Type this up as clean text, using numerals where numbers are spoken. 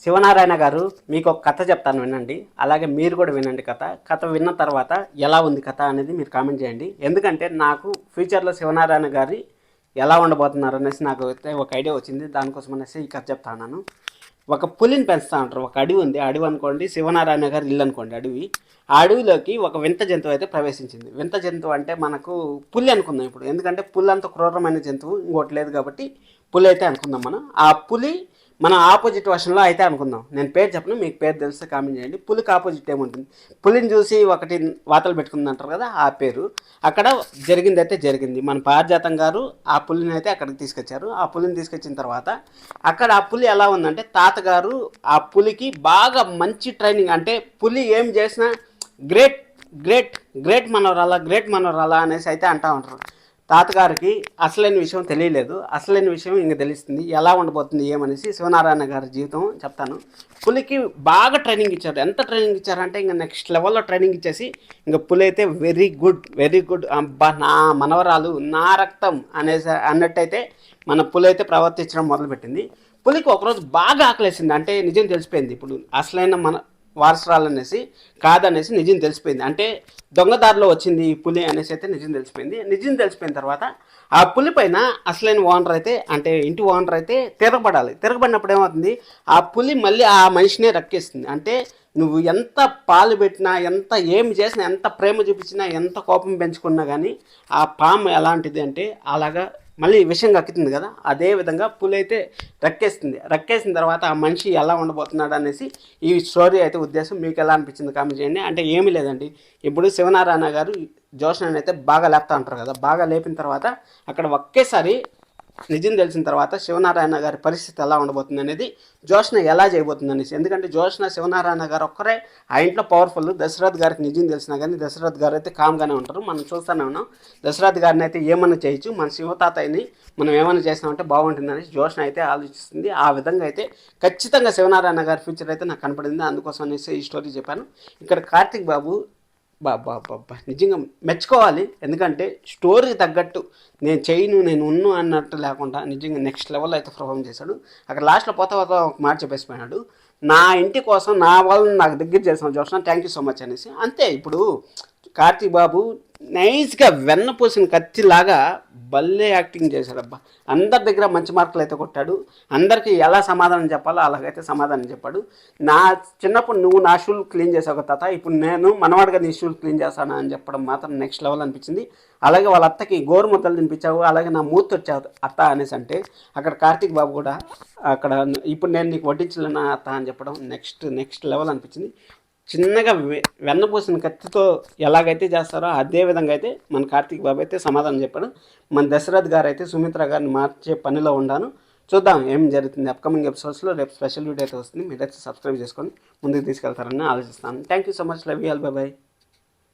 శివనారాయణ గారు మీకు ఒక కథ చెప్తాను వినండి. అలాగే మీరు కూడా వినండి కథ విన్న తర్వాత ఎలా ఉంది కథ అనేది మీరు కామెంట్ చేయండి. ఎందుకంటే నాకు ఫ్యూచర్లో శివనారాయణ గారి ఎలా ఉండబోతున్నారు అనేసి నాకు అయితే ఒక ఐడియా వచ్చింది. దానికోసం అనేసి ఈ కథ చెప్తాను. ఒక పులిని పెంచుతా ఉంటారు. ఒక అడవి ఉంది. అడవి అనుకోండి, శివనారాయణ గారి ఇల్లు అనుకోండి అడవి. ఆ అడవిలోకి ఒక వింత జంతువు అయితే ప్రవేశించింది. వింత జంతువు అంటే మనకు పులి అనుకుందాం ఇప్పుడు. ఎందుకంటే పులి అంత క్రూరమైన జంతువు ఇంకోటి లేదు కాబట్టి పులి అయితే అనుకుందాం మనం. ఆ పులి మనం ఆపోజిట్ వర్షన్లో అయితే అనుకుందాం. నేను పేరు చెప్పను, మీకు పేరు తెలిస్తే కామెంట్ చేయండి. పులికి ఆపోజిట్ ఏముంటుంది? పులిని చూసి ఒకటి వాతలు పెట్టుకుంది అంటారు కదా, ఆ పేరు. అక్కడ జరిగింది అయితే జరిగింది. మన పారిజాతం గారు ఆ పులిని అయితే అక్కడికి తీసుకొచ్చారు. ఆ పులిని తీసుకొచ్చిన తర్వాత అక్కడ ఆ పులి ఎలా ఉందంటే, తాతగారు ఆ పులికి బాగా మంచి ట్రైనింగ్, అంటే పులి ఏం చేసినా గ్రేట్ గ్రేట్ గ్రేట్ మనోరాలా అనేసి అయితే అంటా ఉంటారు. తాతగారికి అసలైన విషయం తెలియలేదు. అసలైన విషయం ఇంక తెలుస్తుంది ఎలా ఉండబోతుంది ఏమనేసి. శివనారాయణ గారి జీవితం చెప్తాను. పులికి బాగా ట్రైనింగ్ ఇచ్చారు. ఎంత ట్రైనింగ్ ఇచ్చారంటే ఇంకా నెక్స్ట్ లెవెల్లో ట్రైనింగ్ ఇచ్చేసి ఇంకా పులి అయితే వెరీ గుడ్ అబ్బా నా మనవరాలు నా రక్తం అనేసి అన్నట్టయితే మన పులి అయితే ప్రవర్తించడం మొదలుపెట్టింది. పులికి ఒకరోజు బాగా ఆకలేసింది. అంటే నిజం తెలిసిపోయింది ఇప్పుడు అసలైన మన వారసురాలనేసి కాదనేసి నిజం తెలిసిపోయింది. అంటే దొంగదారిలో వచ్చింది ఈ పులి అనేసి అయితే నిజం తెలిసిపోయింది. నిజం తెలిసిపోయిన తర్వాత ఆ పులి పైన అసలైన ఓనర్ అయితే, అంటే ఇంటి ఓనర్ అయితే తిరగబడాలి. తిరగబడినప్పుడు ఏమవుతుంది, ఆ పులి మళ్ళీ ఆ మనిషినే రక్కేస్తుంది. అంటే నువ్వు ఎంత పాలు పెట్టినా, ఎంత ఏమి చేసినా, ఎంత ప్రేమ చూపించినా, ఎంత కోపం పెంచుకున్నా కానీ ఆ పాము ఎలాంటిది అంటే అలాగా మళ్ళీ విషయం కక్కుతుంది కదా, అదే విధంగా పులి అయితే రక్కేస్తుంది. రక్కేసిన తర్వాత ఆ మనిషి ఎలా ఉండబోతున్నాడు అనేసి ఈ స్టోరీ అయితే ఉద్దేశం. మీకు ఎలా అనిపించింది కామెంట్ చేయండి. అంటే ఏమీ లేదండి, ఇప్పుడు శివనారాయణ గారు జోష్నని అయితే బాగా లేపుతా ఉంటారు కదా, బాగా లేపిన తర్వాత అక్కడ ఒకేసారి నిజం తెలిసిన తర్వాత శివనారాయణ గారి పరిస్థితి ఎలా ఉండబోతుంది అనేది, జోష్న ఎలా చేయబోతుంది అనేసి. ఎందుకంటే జోష్న శివనారాయణ గారు ఒక్కరే ఆ ఇంట్లో పవర్ఫుల్. దశరథ్ గారికి నిజం తెలిసినా కానీ దశరథ్ గారు అయితే కామ్గానే ఉంటారు. మనం చూస్తూనే ఉన్నాం. దశరథ్ గారిని అయితే ఏమన్నా చేయొచ్చు, మన శివతాతయ్యని మనం ఏమైనా చేసినామంటే బాగుంటుంది అనేసి జోష్న అయితే ఆలోచిస్తుంది. ఆ విధంగా అయితే ఖచ్చితంగా శివనారాయణ గారి ఫ్యూచర్ అయితే నాకు కనపడింది. అందుకోసం అనేసి ఈ స్టోరీ చెప్పాను. ఇక్కడ కార్తిక్ బాబు నిజంగా మెచ్చుకోవాలి. ఎందుకంటే స్టోరీ తగ్గట్టు నేను చేయను నేను ఉన్ను అన్నట్టు లేకుండా నిజంగా నెక్స్ట్ లెవెల్ అయితే పర్ఫామ్ చేశాడు. అక్కడ లాస్ట్లో పోతా ఒక మాట చెప్పేసిపోయినాడు, నా ఇంటి కోసం నా వాళ్ళని నాకు దగ్గర చేసిన Joshna thank you so much అనేసి. అంతే. ఇప్పుడు కార్తీక్ బాబు నైస్గా వెన్నపూసిన కత్తిలాగా భలే యాక్టింగ్ చేశాడబ్బా. అందరి దగ్గర మంచి మార్కులు అయితే కొట్టాడు. అందరికీ ఎలా సమాధానం చెప్పాలో అలాగైతే సమాధానం చెప్పాడు. నా చిన్నప్పుడు నువ్వు నా షూలు క్లీన్ చేసావు తాత, ఇప్పుడు నేను మనవాడిగా నీ షూలు క్లీన్ చేస్తాను అని చెప్పడం మాత్రం నెక్స్ట్ లెవెల్ అనిపించింది. అలాగే వాళ్ళ అత్తకి గోరుముద్దలు తినిపించావు, అలాగే నా మూర్తి వచ్చావు అత్త అనేసి అంటే అక్కడ కార్తీక్ బాబు కూడా అక్కడ ఇప్పుడు నేను నీకు వడ్డించలేనా అత్త అని చెప్పడం నెక్స్ట్ లెవెల్ అనిపించింది. చిన్నగా వెన్నపూసిన కత్తితో ఎలాగైతే చేస్తారో అదే విధంగా అయితే మన కార్తీక్ బాబు అయితే సమాధానం చెప్పాడు. మన దశరథ్ గారు అయితే సుమిత్ర గారిని మార్చే పనిలో ఉన్నాను. చూద్దాం ఏం జరుగుతుంది అప్కమింగ్ ఎపిసోడ్స్లో. రేపు స్పెషల్ వీడియో అయితే వస్తుంది. మీరైతే సబ్స్క్రైబ్ చేసుకొని ముందుకు తీసుకెళ్తారని ఆలోచిస్తాను. Thank you so much. Love you all. By by.